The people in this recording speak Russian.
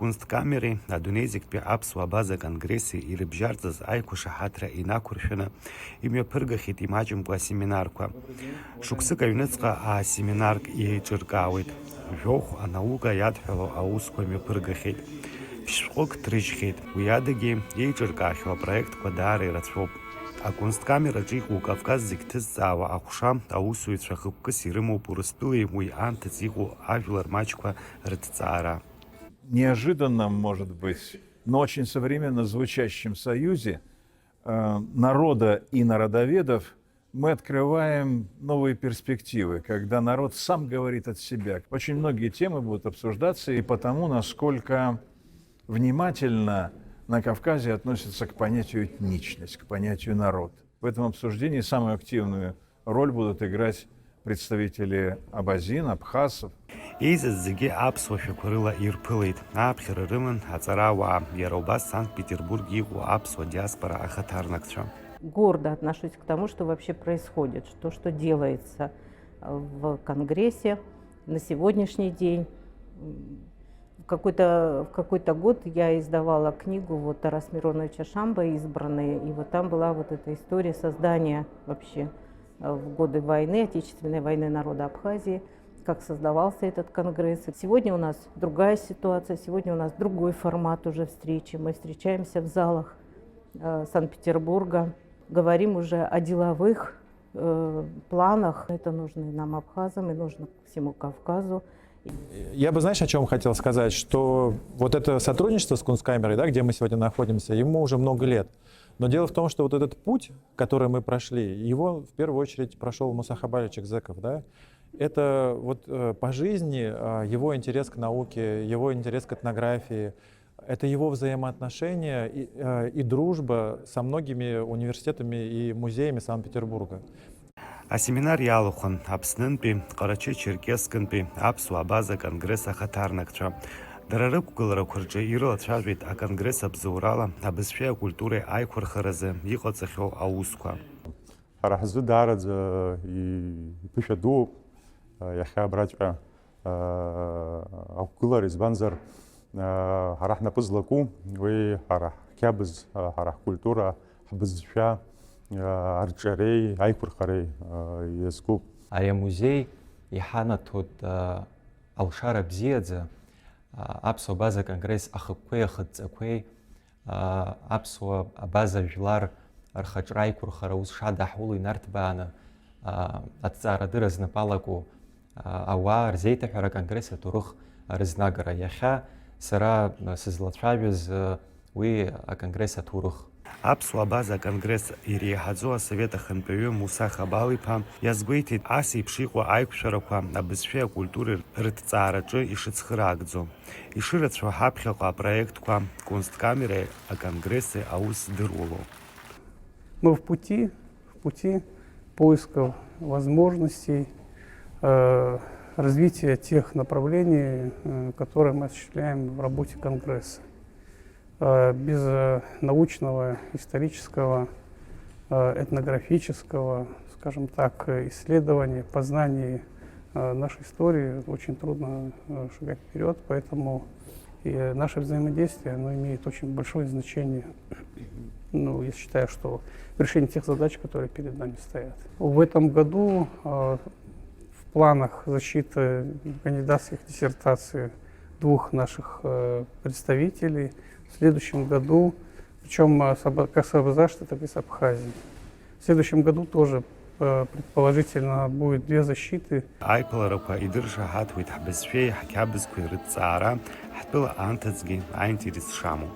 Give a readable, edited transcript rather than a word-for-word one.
Акунсткамери адунеизиктәи аԥсуаа абаза конгресси ирыбжьарҵаз аиқәышаҳаҭра инақәыршәаны имҩаԥыргахьеит имаҷымкәа асеминарқәа. Шықәсык аҩныҵҟа аасеминарк еиҿыркаауеит. Жәохә анаука иадҳәало аусқәа мҩаԥыргахьеит. Ԥшьшәҟәык ҭрыжьхьеит. Уи адагьы еиҿыркаахьоу апроектқәа даара ирацәоуп. Акунсткамераҿы иҟоу Кавказ зегь ҭызҵаауа аҟәша аусуҩцәа хықәкыс ирымоуп Урыстәылеи уи анҭыҵ иҟоу ажәлар маҷқәа рыҭҵаара. Неожиданном, может быть, но очень современно звучащем союзе народа и народоведов мы открываем новые перспективы, когда народ сам говорит от себя. Очень многие темы будут обсуждаться, и потому, насколько внимательно на Кавказе относятся к понятию этничность, к понятию народ. В этом обсуждении самую активную роль будут играть представители абазин, абхазов. Еизаз зегьы аԥсуашәақәа рыла ирԥылеит. Ааԥхьара рыман аҵарауаа, иара убас Санкт-Петербург иҟоу аԥсуа диаспора ахаҭарнакцәа. Гордо отношусь к тому, что вообще происходит, что делается в Конгрессе на сегодняшний день. В какой-то год я издавала книгу Тараса Мироновича Шамба «Избранные», и вот там была вот эта история создания вообще в годы войны, Отечественной войны народа Абхазии, как создавался этот конгресс. Сегодня у нас другая ситуация, сегодня у нас другой формат уже встречи. Мы встречаемся в залах Санкт-Петербурга, говорим уже о деловых планах. Это нужно и нам, абхазам, и нужно всему Кавказу. Я бы, знаешь, о чем хотел сказать, что вот это сотрудничество с Кунсткамерой, да, где мы сегодня находимся, ему уже много лет. Но дело в том, что вот этот путь, который мы прошли, его в первую очередь прошел Муса Хабарович Экзеков, да. Это вот по жизни его интерес к науке, его интерес к этнографии, это его взаимоотношения и дружба со многими университетами и музеями Санкт-Петербурга. Асеминар иалахәын Аԥснынтәи, Ҟарачы-Черкескынтәи аԥсуаа абаза конгресс ахаҭарнакцәа. Дара рықәгыларақәа рҿы ирылацәажәеит аконгресс абзоурала абызшәеи акультуреи аиқәырхаразы иҟаҵахьоу аусқәа. Ҳара ҳзы даараӡа иԥышәа дууп иахьа абраҵәҟьа ақәгылара, избанзар ҳара ҳнапы злаку уи ҳара ҳқьабз, ҳара ҳкультура, ҳбызшәа арҿиареи аиқәырхареи иазкуп. Ари амузеи иҳанаҭоит алшара бзиаӡа аԥсуа абаза конгресс ахықәкәеи ахыдҵақәеи аԥсуа абаза жәлар рхаҿра аиқәырхара ус шадаҳуло инарҭбааны аҭҵаарадырра знапалаку ауаа рзеиҭаҳәара аконгресс аҭоурых рызнагара. Иахьа сара сызлацәажәаз уи аконгресс аҭоурых. Аԥсуа абаза конгресс иреиҳаӡоу асовет ахантәаҩы Муса Хабал-иԥа иазгәеиҭеит ас еиԥш иҟоу аиқәшәарақәа абызшәеи акультуреи рыҭҵаараҿы ишыцхыраагӡо. Ишырацәоу ҳаԥхьаҟа апроектқәа Кунсткамереи аконгресси аус дыруало. Мы в пути поисков возможностей развития тех направлений, которые мы осуществляем в работе Конгресса. Без научного, исторического, этнографического, скажем так, исследования, познания нашей истории очень трудно шагать вперед, поэтому и наше взаимодействие, оно имеет очень большое значение. Я считаю, что в решении тех задач, которые перед нами стоят. В этом году в планах защиты кандидатских диссертаций двух наших представителей. В следующем году, причем как с Абазашты, так и с Абхазии. В следующем году тоже предположительно будет две защиты. Аиԥыларақәа идыршаҳаҭуеит ҳбызшәеи ҳқьабзқәеи рыҭҵаара ҳтәыла анҭыҵгьы аинтерес шамоу.